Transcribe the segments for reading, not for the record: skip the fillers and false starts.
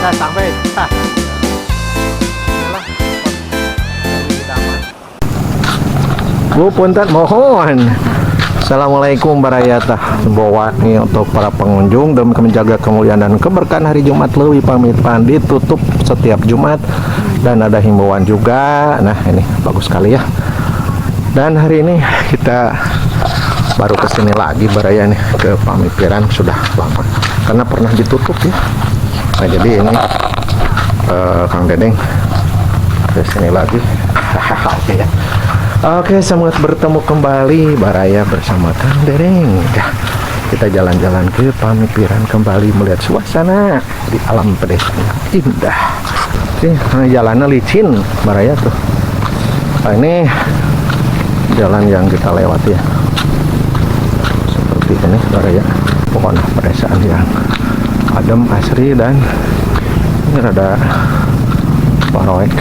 Kita sampai. Bu punten mohon. Assalamualaikum barayata. Bawa nih untuk para pengunjung dan menjaga kemuliaan dan keberkahan hari Jumat Leuwih Pamitan ditutup setiap Jumat dan ada himbauan juga. Nah ini bagus sekali ya. Dan hari ini kita baru kesini lagi baraya nih ke Pamipiran, sudah lama karena pernah ditutup ya. Nah jadi ini Kang Dedeng kesini lagi. Oke ya. Oke, semangat bertemu kembali baraya bersama Kang Dedeng. Kita jalan-jalan ke Pamipiran kembali melihat suasana di alam pedesaan indah. Ini jalannya licin baraya tuh. Nah, ini jalan yang kita lewati ya. Seperti ini baraya. Pohon pedesaan yang adem, asri, dan ini ada paroek.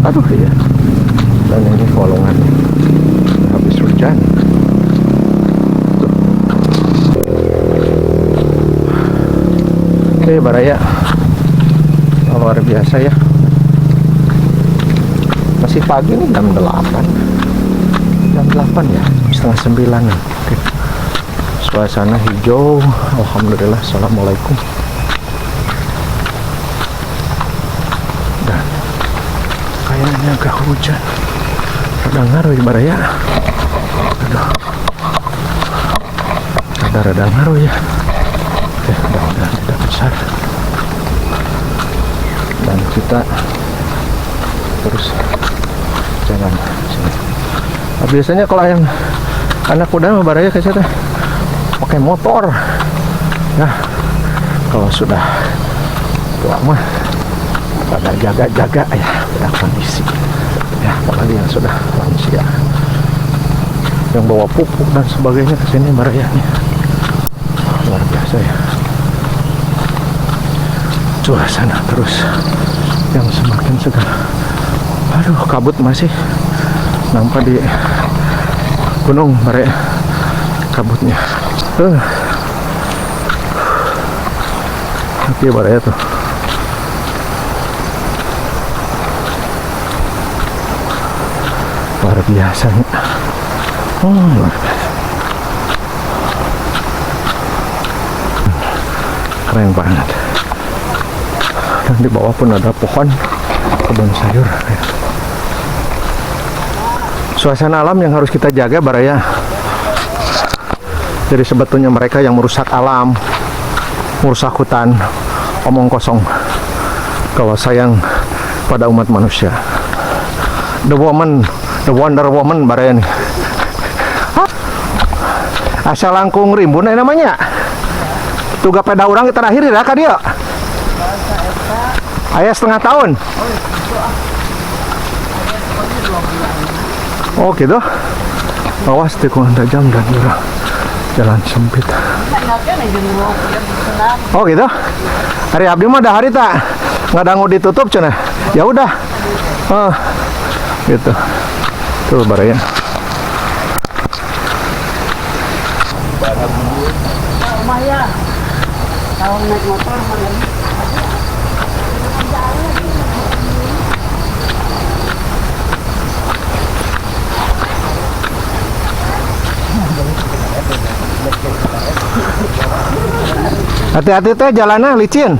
Aduh ya. Dan ini kolongan habis hujan. Oke baraya, luar biasa ya. Masih pagi nih, jam 8 ya, setengah 9. Oke. Suasana hijau, alhamdulillah. Assalamualaikum. Dan kayaknya agak hujan. Ada ngaruh ya baraya. Aduh. Ada ngaruh ya. Oke, mudah-mudahan tidak besar. Dan kita terus jalan sini. Nah, biasanya kalau yang anak kuda mah baraya ke sana pakai motor. Nah, kalau sudah tua mah pada jaga-jaga ya, pada kondisi. Ya, apalagi yang sudah lansia, yang bawa pupuk dan sebagainya ke sini barayanya. Luar biasa ya. Suasana terus yang semakin segar. Aduh, kabut masih nampak di gunung baraya kabutnya. Tapi baraya tuh. Luar biasa nih. Luar biasa. Keren banget. Dan di bawah pun ada pohon kebun sayur. Suasana alam yang harus kita jaga baraya. Jadi sebetulnya mereka yang merusak alam, merusak hutan, omong kosong. Kalau sayang pada umat manusia. The Wonder Woman baraya nih. Asal langkung rimbun namanya. Tuga peda orang kita terakhir ya ka dia. Ayah setengah tahun. Oh gitu. Awas tikungan tajam dan jalan sempit. Oh gitu. Hari abdi mah dah hari tak nggak dangu ditutup cenah. Ya udah. Oh gitu. Tuh baraya. Lumayan. Kalau naik motor mana? Hati-hati teh jalannya licin.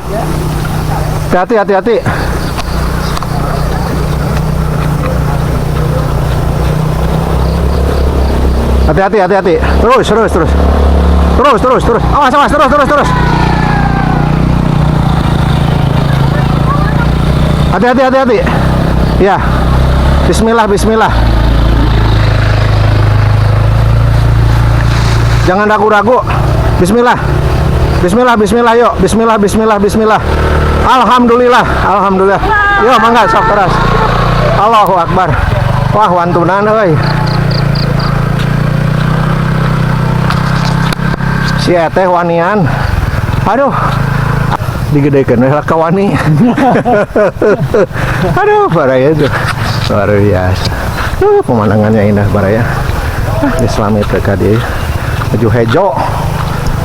Hati-hati. Hati-hati. Terus. Awas, terus. Hati-hati. Ya. Bismillah. Jangan ragu-ragu. Bismillah. Yuk. Bismillah. Alhamdulillah. Yo, mangga sok keras. Allahu Akbar. Wah, wantunan euy. Si eteh wanian. Aduh. Digedekeun we ka wani. Aduh, baraya tuh. Luar biasa. Pemandangannya indah baraya. Islami teka dia. Baju hejo.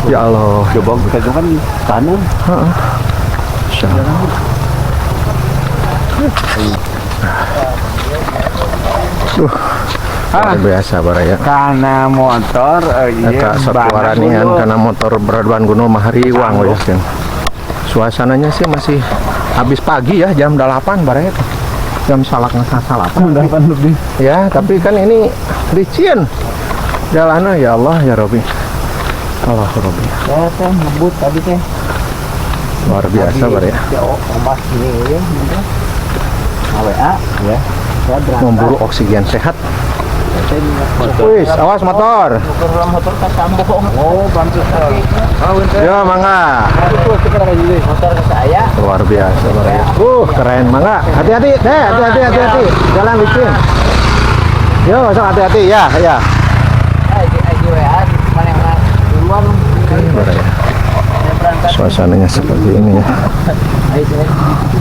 Ya Allah, coba kita kan tanam. Masya Allah. Luar biasa baraya. Karena motor Eta satuaranian karena motor beraduan gunung mahariwang we ya. Suasananya sih masih habis pagi ya, jam 8 baraya. Jam salakna salapan 8 lebih. ya, tapi kan ini licin jalannya. Ya Allah ya Robi, Allah Robi, Ya teh ngebut tadi teh. luar biasa baraya. Ya omas ini ya. AWA ya. Saya berangkat. Memburu oksigen sehat. Saya motor. Wis, awas motor. Motor ke Sambong. Oh, bantu kaki. Ya mangga. Motor ke saya. Luar biasa baraya. Keren mangga. Hati-hati, teh, hati-hati. Jalan licin. Yo, sok hati-hati ya, ya. Aji WA mana yang duluan. Baraya. Saya berangkat. Suasananya seperti ini ya. Ayo saya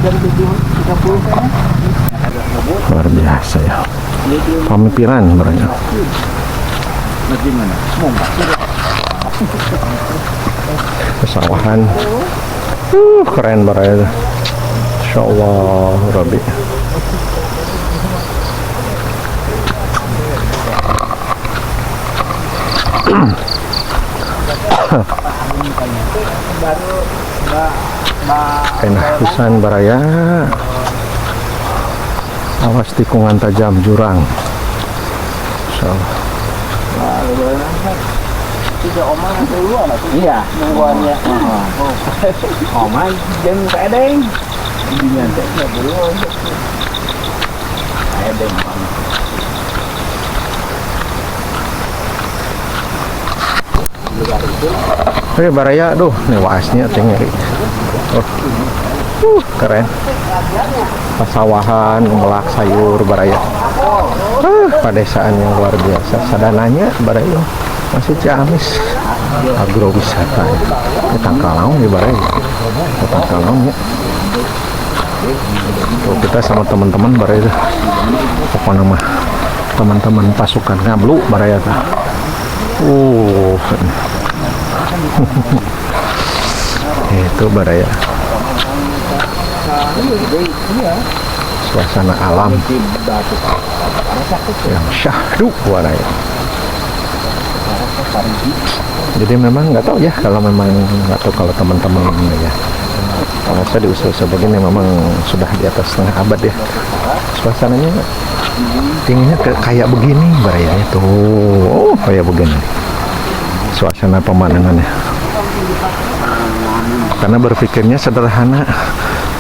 dari 30 sana. Luar biasa ya. Pamikiran baraya. Bagaimana? Pesawahan. Keren baraya. Insyaallah Rabbi. Enak pisan baraya. Awas tikungan tajam jurang. Insyaallah. Iya, nungguannya. Omai jeung pedeng. Dinya teh belum. Pedeng. Baraya, aduh, nih waasnya teh ngeri. Keren. Pasawahan, ngelak sayur baraya. Padesaan yang luar biasa. Sadananya baraya masih Ciamis. Agrowisata. Kita Kalaung ya baraya. Kita Kalaung ya. Tuh, kita sama teman-teman baraya. Pokoknya mah teman-teman pasukan ngablu baraya tah. Itu baraya. Suasana alam yang syahdu baraya. Jadi memang nggak tahu ya, kalau memang nggak tahu kalau teman-teman ya. Kalau saya di usia begini memang sudah di atas setengah abad ya. Suasananya dinginnya kayak begini baraya itu. Oh, kayak begini. Suasana pemandangannya. Karena berpikirnya sederhana.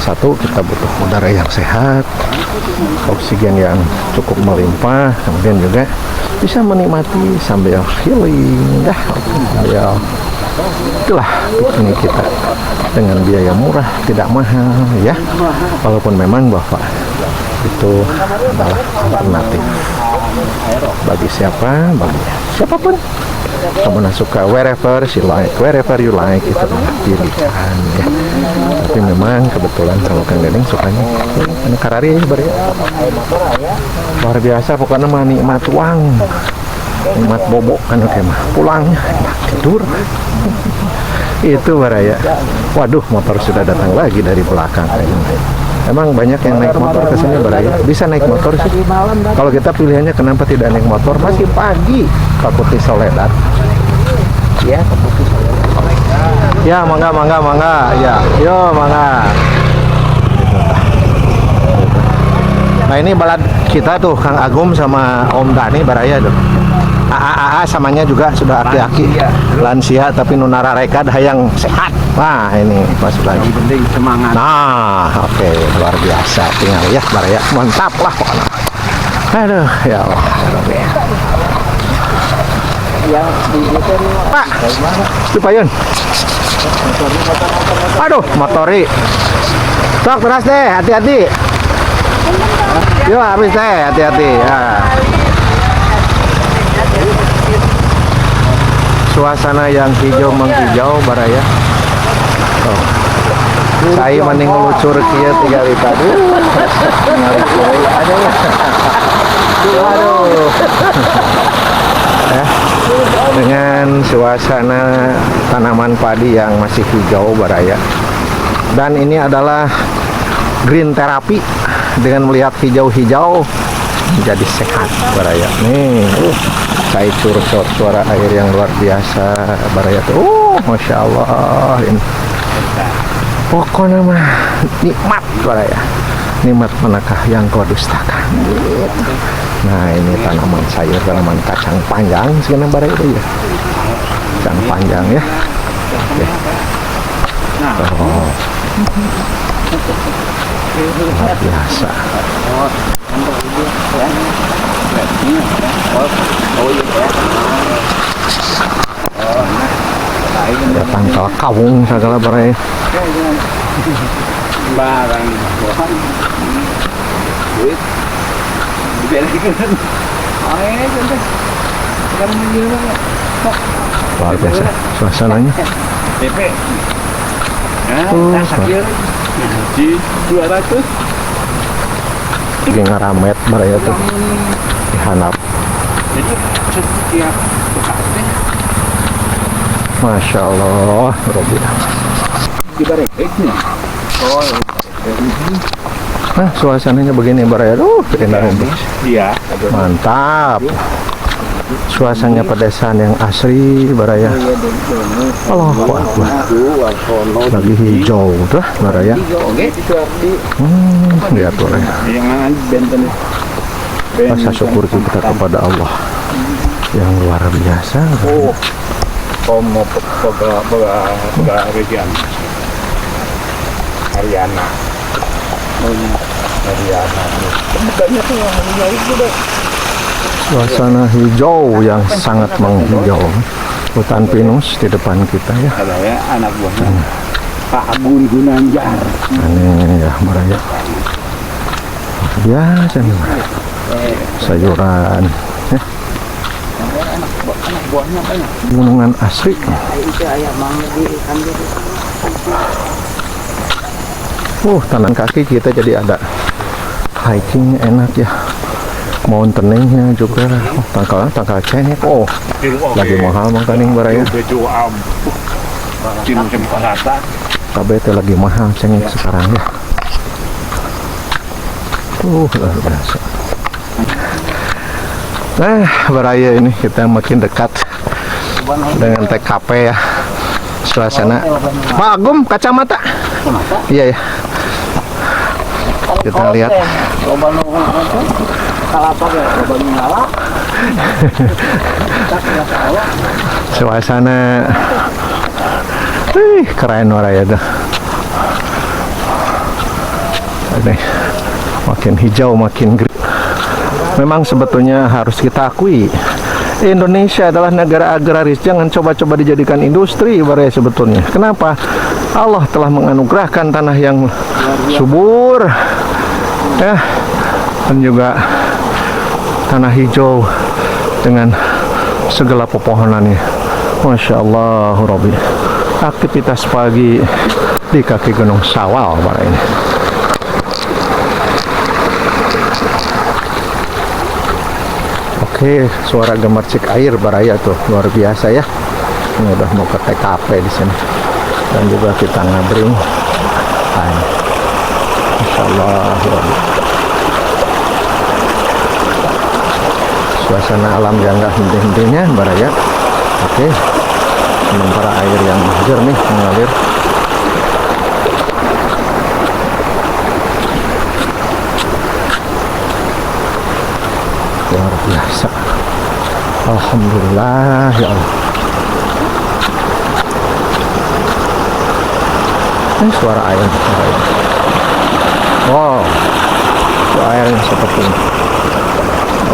Satu, kita butuh udara yang sehat, oksigen yang cukup melimpah, kemudian juga bisa menikmati sambil healing, ya. Itulah ini kita dengan biaya murah, tidak mahal, ya. Walaupun memang Bapak itu adalah alternatif bagi siapa, bagi siapapun. Kamu suka wherever you like itu adalah pilihan ya. Tapi memang kebetulan kalau Kang Dedeng sukanya ini karari ya. Luar biasa pokoknya mah nikmat uang, nikmat bobok kan oke mah pulangnya tidur. Itu baraya. Waduh, motor sudah datang lagi dari belakang. Emang banyak yang naik motor ke sini baraya. Bisa naik motor sih. Kalau kita pilihannya kenapa tidak naik motor? Masih pagi. Pak Putih Soledad. Ya, Pak Putih Soledad. Ya, mangga. Ya, yo mangga. Nah ini balad kita tuh Kang Agum sama Om Dani baraya tuh. AA samanya juga sudah aki-aki lansia tapi nunara rekad hayang sehat. Wah ini pas lagi Penting semangat. nah oke, luar biasa tinggal ya baraya mantap lah pokoknya. Aduh ya Allah Yang di itu Pak itu payun. Aduh motori sok beras deh, hati-hati. Yuk habis deh, hati-hati ya. Suasana yang hijau menghijau baraya. Oh. Saya mending ngelucur kia 3 liter. Aduh. Ya. Dengan suasana tanaman padi yang masih hijau baraya. Dan ini adalah green therapy, dengan melihat hijau-hijau menjadi sehat Baraya. Nih, cair suara air yang luar biasa Baraya tuh. Masya Allah, ini pokoknya mah nikmat Baraya. Nikmat manakah yang kau dustakan gitu. Nah, ini tanaman sayur, tanaman kacang panjang sekarang Baraya itu ya. Kacang panjang ya. Oke. Oh. Luar biasa. Ya tangkal kawung segala Baraya. Barang duit dibelikan Luar biasa suasananya. DP sakit di 200 Lagi ngaramet Baraya tuh dihanap. jadi setiap bekasnya Masya Allah Robi. dibalik ini Nah, suasananya begini Baraya. Indah ini. iya Mantap. Suasananya pedesaan yang asri Baraya. Allahu Akbar. Lagi hijau tuh Baraya. oke Lihat Baraya. yang benten Rasa syukur kita kepada Allah yang luar biasa. Komo pega region Haryana bukannya tuh hijau itu deh Suasana hijau yang sangat menghijau. Hutan pinus di depan kita ya. ada ya anak buahnya Pak Gun Gunanjar Ini ya Baraya. Biasa nih Baraya. Sayuran ya. anak buahnya banyak Gunungan asri. Itu ayam mangga di kantor. Tanan kaki kita jadi ada hiking enak ya. Mountaineering-nya juga. Tangkal cengek. Lagi mahal mangkaning Baraya. baju am cinu rata Kabeh teh lagi mahal cengek sekarang ya. Luar biasa. Nah, Baraya ini kita makin dekat dengan TKP ya. Suasana. Pak Agum, kacamata. Iya ya. Kita lihat. Suasana. Keren Baraya tuh. Ini makin hijau, makin green. Memang sebetulnya harus kita akui, Indonesia adalah negara agraris. Jangan coba-coba dijadikan industri Baraya sebetulnya. Kenapa? Allah telah menganugerahkan tanah yang subur ya, dan juga tanah hijau dengan segala pepohonannya. Masya Allah Rabbi. Aktivitas pagi di kaki Gunung Sawal Baraya ini. Oke, suara gemercik air Baraya tuh luar biasa ya. Ini udah mau ke TKP di sini. Dan juga kita ngabring. Masya Allah. Suasana alam yang gak henti-hentinya Baraya. Oke. Sementara air yang jernih mengalir. Luar biasa. Alhamdulillah ya Allah. Ini suara air. Wow, suara airnya seperti ini.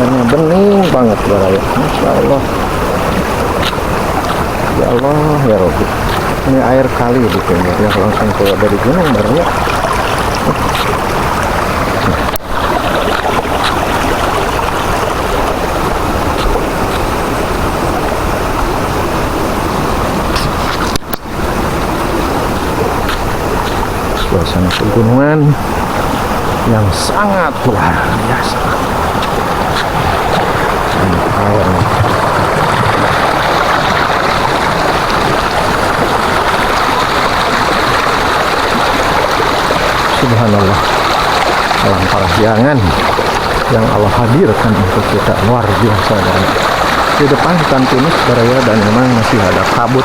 Airnya bening banget Baraya. Masya Allah. Ya Allah ya Rabbi. Ini air kali di pinggir yang langsung keluar dari gunung Baraya. Suasana pegunungan yang sangat luar biasa. Ini airnya. Subhanallah, alam parahyangan yang Allah hadirkan untuk kita luar biasa. Dan di depan hutan pinus baraya, dan memang masih ada kabut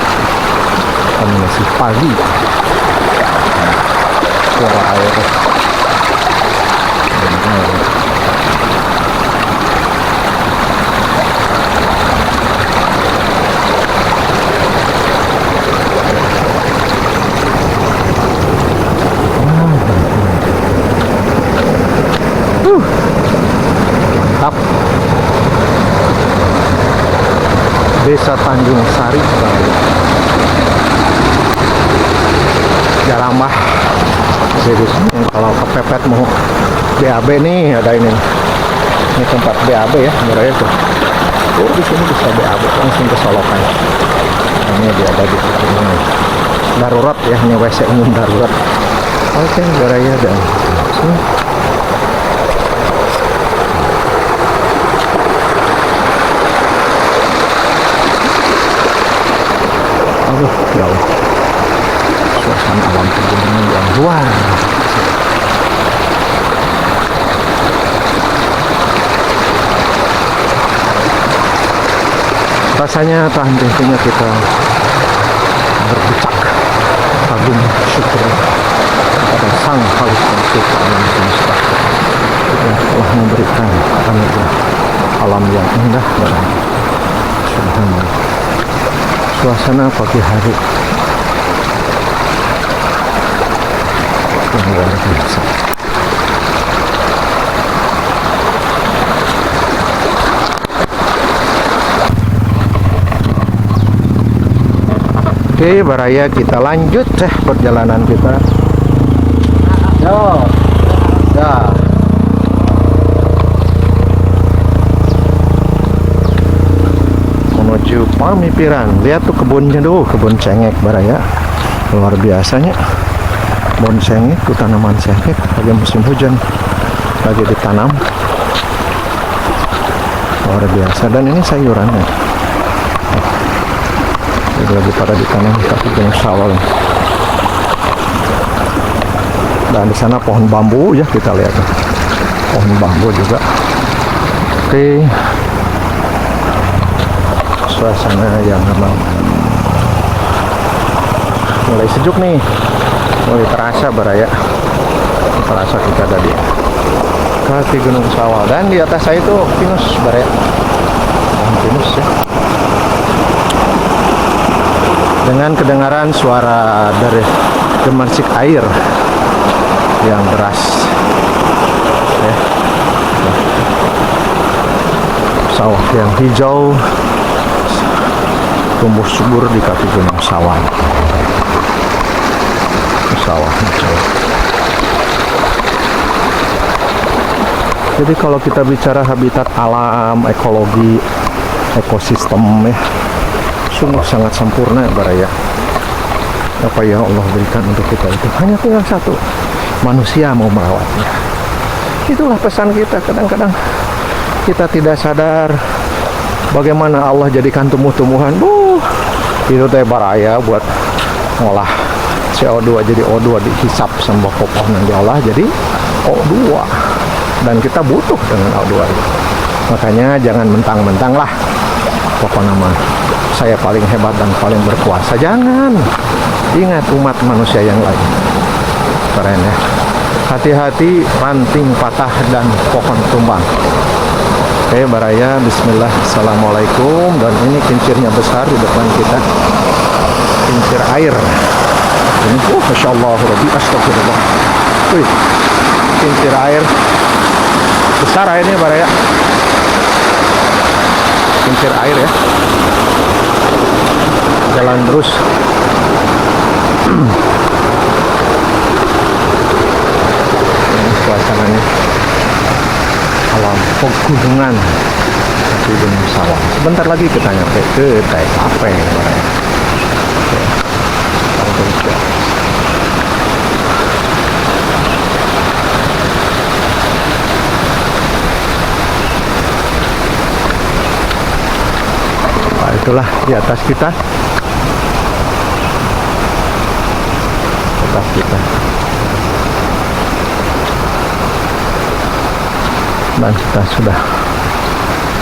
dan masih pagi. Suara air mantap. Desa Tanjung Sari, Jarambah. Serius, kalau kepepet mau BAB nih, ada ini tempat BAB ya, Baraya tuh. Oh, di sini bisa BAB langsung ke Solokan. Ini dia ada di sini. Darurat ya, ini WC umum darurat. Oke, Baraya dan sini. Aduh, jauh. Suasana alam pegunungan yang luar. Rasanya tak henti-hentinya kita berdecak kagum syukur kepada Sang Khaliq alam semesta yang telah memberikan anugerah alam yang indah dan subhanallah. Suasana pagi hari yang luar biasa. Oke, Baraya, kita lanjut perjalanan kita. Yo, dah. Menuju Pamipiran. Lihat tuh kebunnya tuh, kebun cengek Baraya. Luar biasanya. Kebun cengek, tuh tanaman cengek lagi musim hujan, lagi ditanam. Luar biasa, dan ini sayurannya. Lagi pada ditanam tapi gunung sawal. Dan di sana pohon bambu ya, kita lihat pohon bambu juga. Oke, suasana yang memang mulai sejuk nih, mulai terasa Baraya. Terasa kita tadi kaki gunung sawal, dan di atas saya itu pinus Baraya, pohon pinus ya. Dengan kedengaran suara dari gemersik air yang deras ya. Sawah yang hijau tumbuh subur di kaki gunung sawal. Sawah hijau. Jadi kalau kita bicara habitat alam, ekologi, ekosistem ya, sungguh sangat sempurna Baraya. Apa yang Allah berikan untuk kita itu hanya tinggal satu, manusia mau merawatnya. Itulah pesan kita. Kadang-kadang kita tidak sadar bagaimana Allah jadikan tumbuh-tumbuhan. Itu teh Baraya buat ngolah CO2 jadi O2, dihisap sama pohon yang diolah jadi O2, dan kita butuh dengan O2. Makanya jangan mentang-mentang lah pokoknya mah saya paling hebat dan paling berkuasa. Jangan. Ingat umat manusia yang lain. Keren ya. Hati-hati ranting patah dan pohon tumbang. Oke Baraya, bismillah, assalamualaikum. Dan ini kincirnya besar di depan kita, kincir air ini. Masya Allah, Rabbi, astagfirullah. Wih, kincir air besar airnya Baraya, kincir air ya. Jalan terus. Ini suasananya alam pegunungan di gunung sawah. Sebentar lagi kita nyampe ke TKP. Nah, itulah di atas kita. Dan kita sudah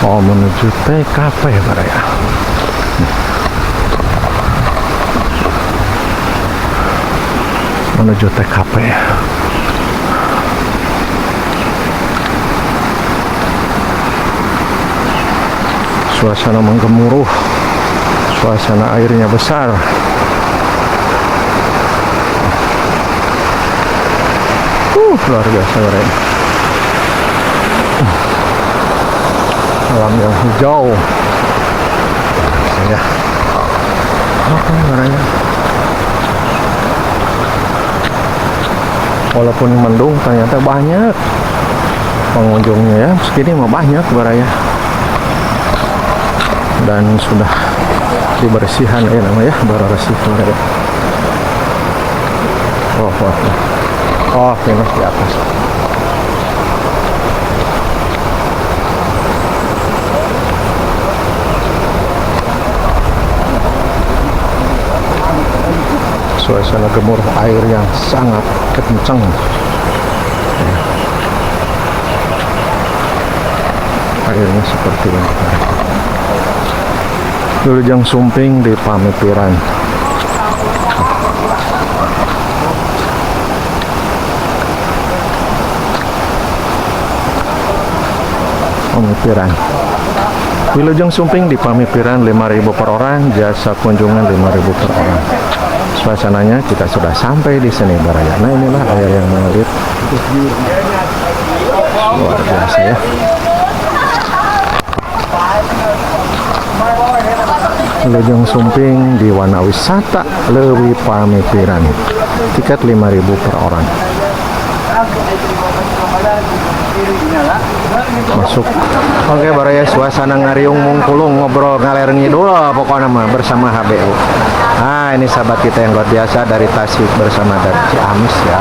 mau menuju TKP Baraya. Menuju TKP. Suasana menggemuruh, suasana airnya besar. Luar biasa Baraya. Alam yang hijau. Ya. Oke Baraya. Walaupun mendung ternyata banyak pengunjungnya ya. Segini mah banyak Baraya. Dan sudah dibersihkan ya namanya baru bersih Baraya. Oh, pinus di atas. Suasana gemuruh air yang sangat kencang. Airnya seperti ini. Wilujeng Sumping di Pamipiran. Pamipiran. Wilujeng Sumping di Pamipiran 5.000 per orang, jasa kunjungan 5.000 per orang. Suasananya kita sudah sampai di sini Baraya. Nah inilah air yang mengalir. Luar biasa ya. Wilujeng Sumping di Wana Wisata Leuwi Pamipiran. Tiket 5.000 per orang. Masuk. Oke Baraya, suasana ngariung mungkulung ngobrol ngaler ngidul pokoknya mah bersama HBU. Nah ini sahabat kita yang luar biasa dari Tasik bersama dari Ciamis ya.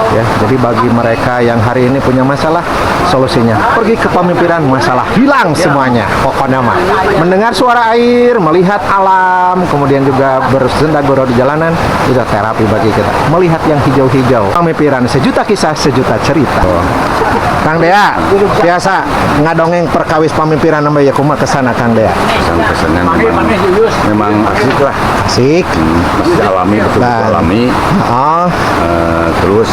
Ya, jadi bagi mereka yang hari ini punya masalah, solusinya pergi ke Pamipiran, masalah hilang semuanya. Pokoknya mah mendengar suara air, melihat alam, kemudian juga bersenda gurau di jalanan, itu terapi bagi kita. Melihat yang hijau-hijau. Pamipiran, sejuta kisah, sejuta cerita. Kang Dea, biasa ngadongeng perkawis Pamipiran nambah ya kumaha kesana Kang Dea. Kesan-kesannya memang asik lah. Asik. Masih alami, betul alami. Terus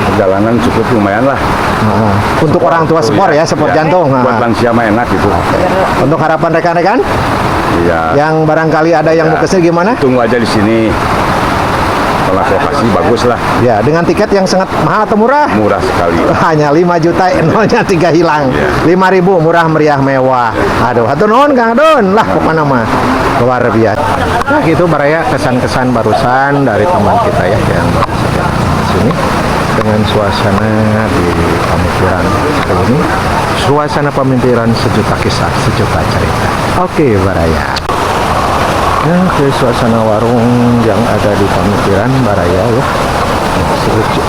perjalanan cukup lumayan lah. Untuk orang tua sport ya, sport jantung. Buat lansia mah enak gitu. Untuk harapan rekan-rekan? Iya. Yang barangkali ada yang mau kesini gimana? Tunggu aja di sini. Kalau lokasi bagus lah. Ya, dengan tiket yang sangat mahal atau murah? Murah sekali. Hanya 5 juta, nolnya 3 hilang. 5.000 murah meriah mewah. Aduh, hatur nuhun Kang Adun lah pokoknya mah. Luar biasa. Nah, gitu Baraya kesan-kesan barusan dari teman kita ya yang sini dengan suasana di Pamipiran kali ini. Suasana Pamipiran sejuta kisah, sejuta cerita. Oke Baraya. Nah, ke suasana warung yang ada di Pamipiran Baraya ya. Selucu.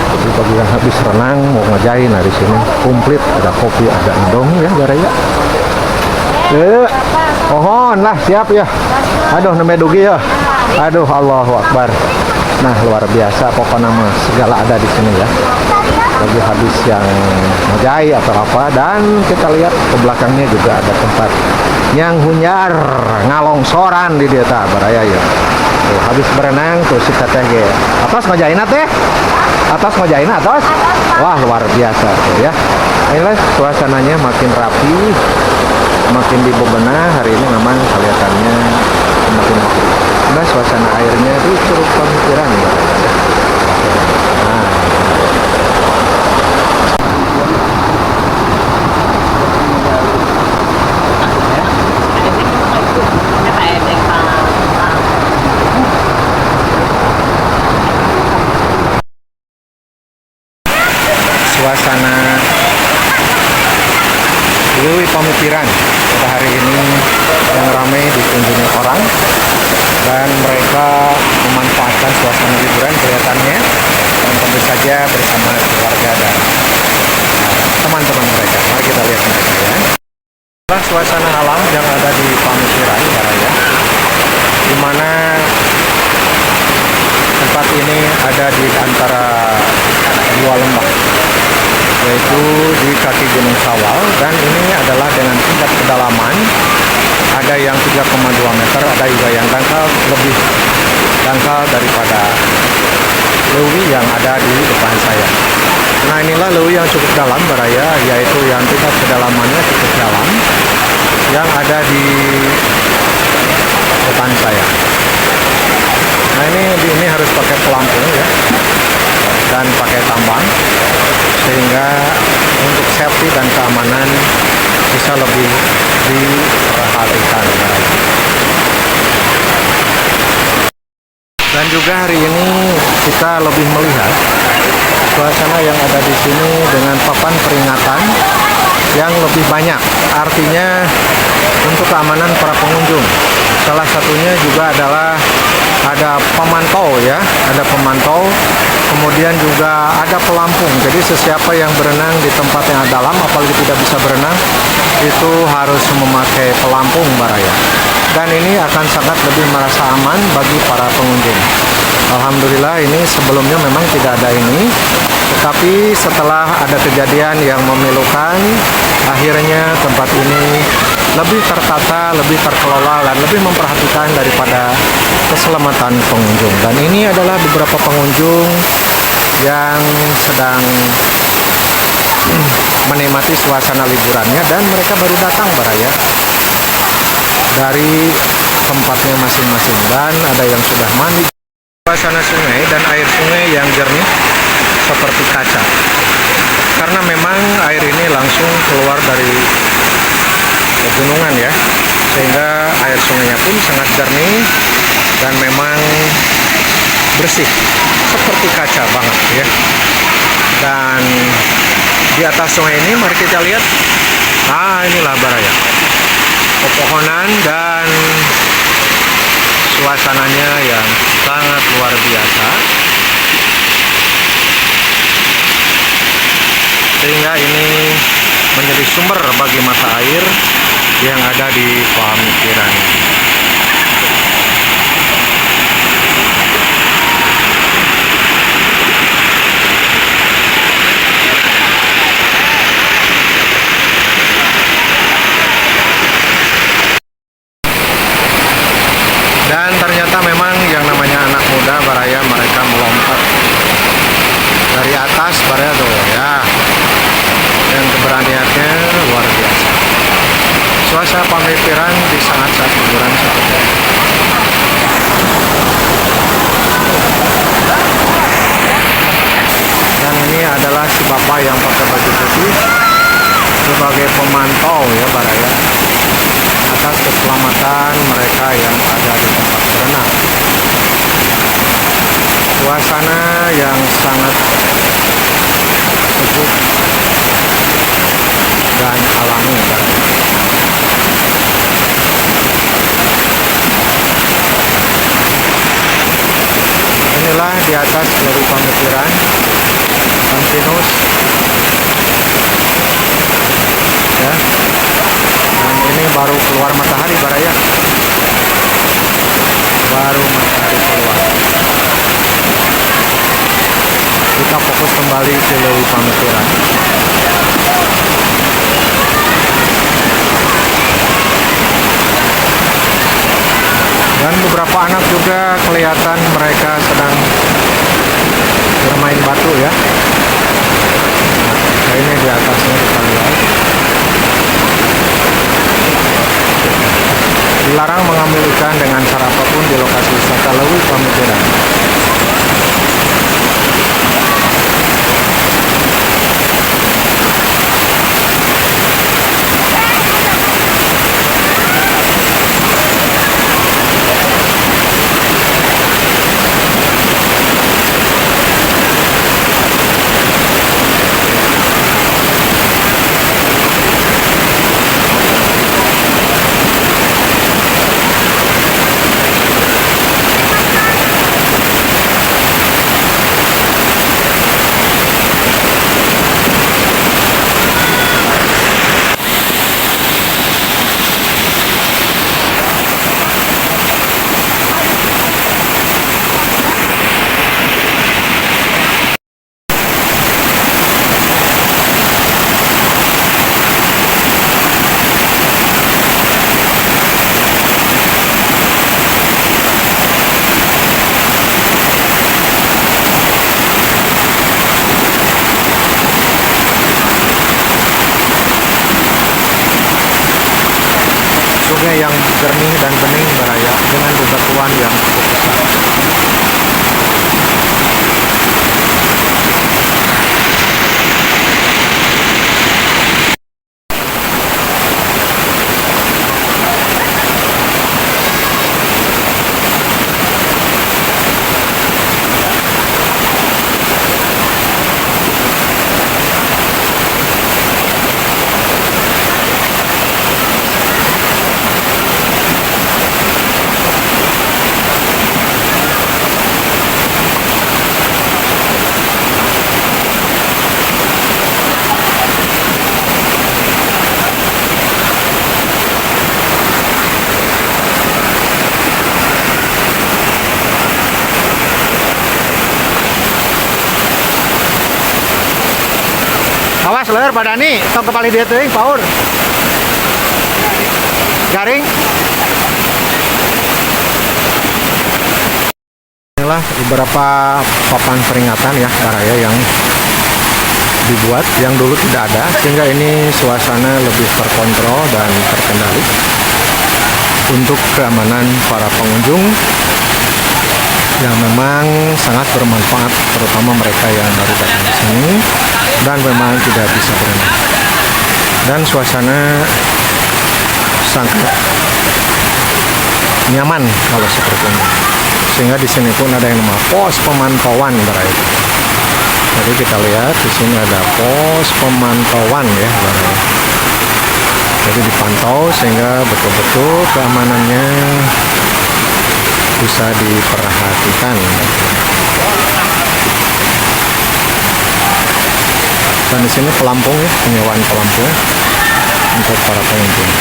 Jadi bagi yang habis renang mau ngejain di sini komplit, ada kopi, ada endong ya Baraya. Mohon lah siap ya. Aduh nemedugi ya. Aduh Allahu Akbar. Nah luar biasa pokoknya mah segala ada di sini ya. Bagi habis yang ngejai atau apa, dan kita lihat ke belakangnya juga ada tempat yang hunyar ngalongsoran di dia Baraya ya. Tuh, habis berenang tuh si teteh ge. Atas ngejain teh? Atas ngejain atas? Wah luar biasa tuh ya. Inilah suasananya makin rapi, makin dibebenah. Hari ini memang kelihatannya semakin rapi. Nah suasana airnya itu cukup Pamipiran ya. Nah. Suasana Leuwi Pamipiran pada hari ini yang ramai dikunjungi orang, dan mereka memanfaatkan suasana liburan kelihatannya, dan tentu saja bersama keluarga dan teman-teman mereka. Mari kita lihat mereka ya. Inilah suasana alam yang ada di Pamipiran Baraya, di mana tempat ini ada di antara dua lembah, yaitu di kaki Gunung Sawal, dan ini adalah dengan tingkat kedalaman ada yang 3,2 meter, ada juga yang dangkal lebih dangkal daripada Lewi yang ada di depan saya. Nah, inilah Lewi yang cukup dalam Baraya, yaitu yang tingkat kedalamannya cukup dalam yang ada di depan saya. Nah, ini harus pakai pelampung ya, dan pakai tambang, sehingga untuk safety dan keamanan bisa lebih diperhatikan. Dan juga hari ini kita lebih melihat suasana yang ada di sini dengan papan peringatan yang lebih banyak, artinya untuk keamanan para pengunjung. Salah satunya juga adalah ada pemantau ya, ada pemantau, kemudian juga ada pelampung. Jadi sesiapa yang berenang di tempat yang dalam, apalagi tidak bisa berenang, itu harus memakai pelampung Baraya. Dan ini akan sangat lebih merasa aman bagi para pengunjung. Alhamdulillah ini sebelumnya memang tidak ada ini, tetapi setelah ada kejadian yang memilukan, akhirnya tempat ini lebih tertata, lebih terkelola, dan lebih memperhatikan daripada keselamatan pengunjung. Dan ini adalah beberapa pengunjung yang sedang menikmati suasana liburannya, dan mereka baru datang Baraya dari tempatnya masing-masing, dan ada yang sudah mandi. Suasana sungai dan air sungai yang jernih seperti kaca, karena memang air ini langsung keluar dari pegunungan ya, sehingga air sungainya pun sangat jernih dan memang bersih seperti kaca banget ya. Dan di atas sungai ini mari kita lihat, inilah Baraya, pepohonan dan suasananya yang sangat luar biasa, sehingga ini menjadi sumber bagi mata air yang ada di Pamikiran. Dan ternyata memang yang namanya anak muda Baraya, mereka melompat dari atas Baraya tuh ya, dan keberaniannya luar biasa. Suasana Pamikiran di saat-saat liburan seperti ini. Dan ini adalah si bapak yang pakai baju putih sebagai pemantau ya Baraya, atas keselamatan mereka yang ada di tempat berenang. Suasana yang sangat sejuk dan alami. Inilah di atas Lewi Pamikiran, Pinus ya. Dan ini baru keluar matahari Baraya, baru matahari keluar. Kita fokus kembali ke Lewi Pamikiran. Dan beberapa anak juga kelihatan mereka sedang bermain batu ya. Nah, ini di atasnya kita lihat. Dilarang mengambil ikan dengan cara apapun di lokasi wisata Lewi Pamikiran. jernih dan bening baraya dengan bebatuan yang cukup besar. Awas ler pada nih, tong kepala dia teuing paur. Garing. Inilah beberapa papan peringatan ya baraya yang dibuat yang dulu tidak ada sehingga ini suasana lebih terkontrol dan terkendali untuk keamanan para pengunjung yang memang sangat bermanfaat terutama mereka yang baru datang ke sini dan memang tidak bisa berenang. Dan suasana sangat nyaman kalau seperti ini. Sehingga di sini pun ada yang namanya pos pemantauan baraya. Jadi kita lihat di sini ada pos pemantauan ya baraya. Jadi dipantau sehingga betul-betul keamanannya bisa diperhatikan. Dan di sini pelampung ya, penyewaan pelampung untuk para pengunjung.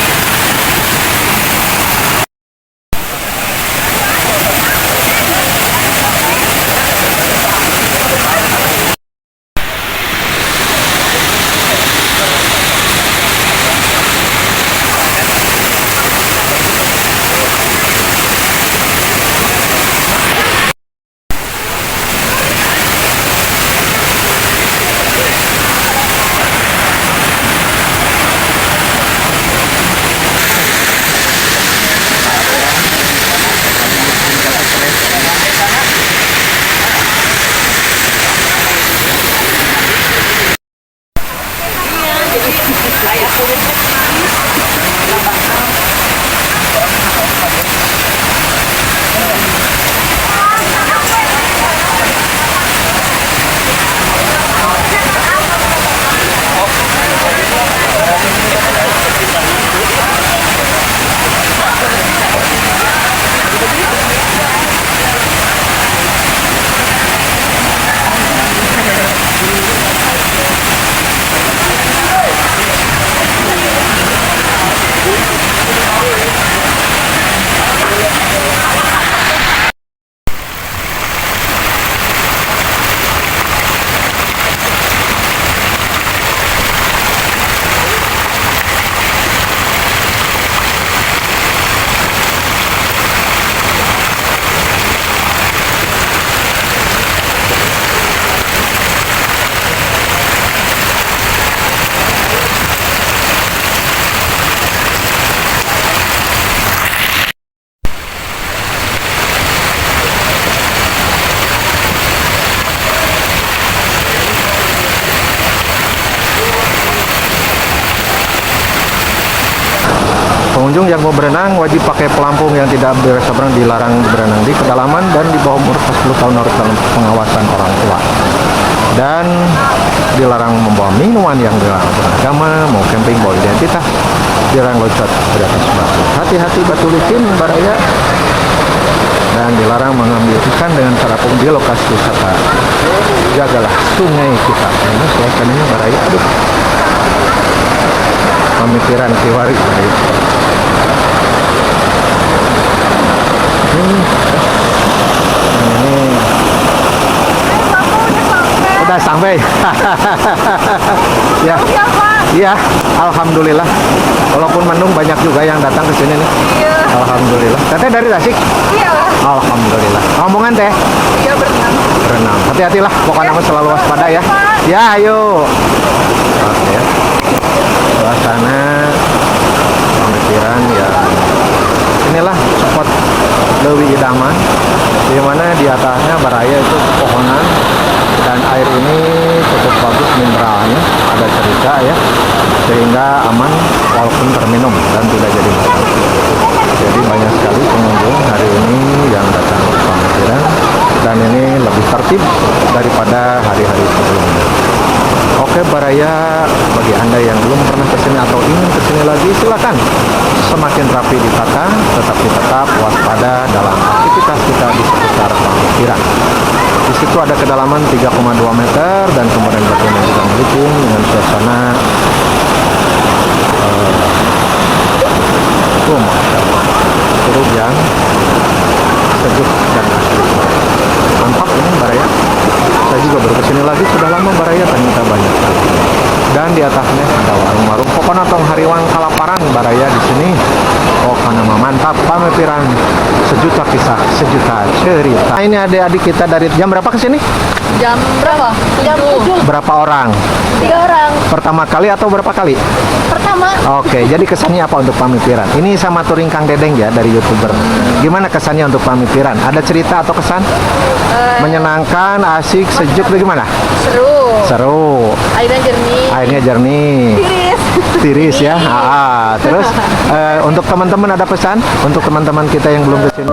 Pengunjung yang mau berenang wajib pakai pelampung yang tidak biasa berenang, dilarang berenang di kedalaman dan di bawah umur 10 tahun harus dalam pengawasan orang tua. Dan dilarang membawa minuman yang dilarang beragama, mau camping bawa identitas, dilarang loncat di atas batu. Hati-hati batu licin baraya. Dan dilarang mengambil ikan dengan cara di lokasi wisata. Jagalah sungai kita. Ini suasananya baraya. Aduh. Pemikiran kiwari baraya. Udah sampai. Ya. Iya, alhamdulillah. Walaupun mendung banyak juga yang datang ke sini nih. Iya. Alhamdulillah. Teteh dari Tasik? Iya. Alhamdulillah. Rombongan teh? Iya berenang. Berenang. Hati-hatilah, pokoknya kamu selalu waspada ya. Ya, ayo. Oke ya. Suasana pemikiran yang Lewi Idaman, di mana di atasnya baraya itu pepohonan dan air ini cukup bagus mineralnya, ada cerita ya, sehingga aman walaupun terminum dan tidak jadi masalah. Jadi banyak sekali pengunjung hari ini yang datang ke Pamikiran dan ini lebih tertib daripada hari-hari sebelumnya. Oke Baraya, bagi Anda yang belum pernah kesini atau ingin kesini lagi, silakan. Semakin rapi ditata, tetapi tetap waspada dalam aktivitas kita di sekitar Pamikiran. Di situ ada kedalaman 3,2 meter dan kemudian batunya juga melipung dengan suasana curug yang sejuk dan asli. Mantap ini Baraya. Saya juga baru kesini lagi, sudah lama Baraya, ternyata banyak sekali. Dan di atasnya ada warung-warung pokoknya tong hariwang kalaparan Baraya di sini. Oh karena mantap Pamikiran, sejuta kisah, sejuta cerita. Nah, ini adik-adik kita dari jam berapa kesini? Jam berapa? Jam 7. Berapa orang? 3 orang. Pertama kali atau berapa kali? Pertama, Oke, jadi kesannya apa untuk Pamikiran? Ini sama touring Kang Dedeng ya dari YouTuber. Gimana kesannya untuk Pamikiran? Ada cerita atau kesan? Menyenangkan, asik, sejuk, bagaimana? seru. Seru. Airnya jernih. Airnya jernih. Tiris. Tiris ya. Terus untuk teman-teman ada pesan untuk teman-teman kita yang belum kesini?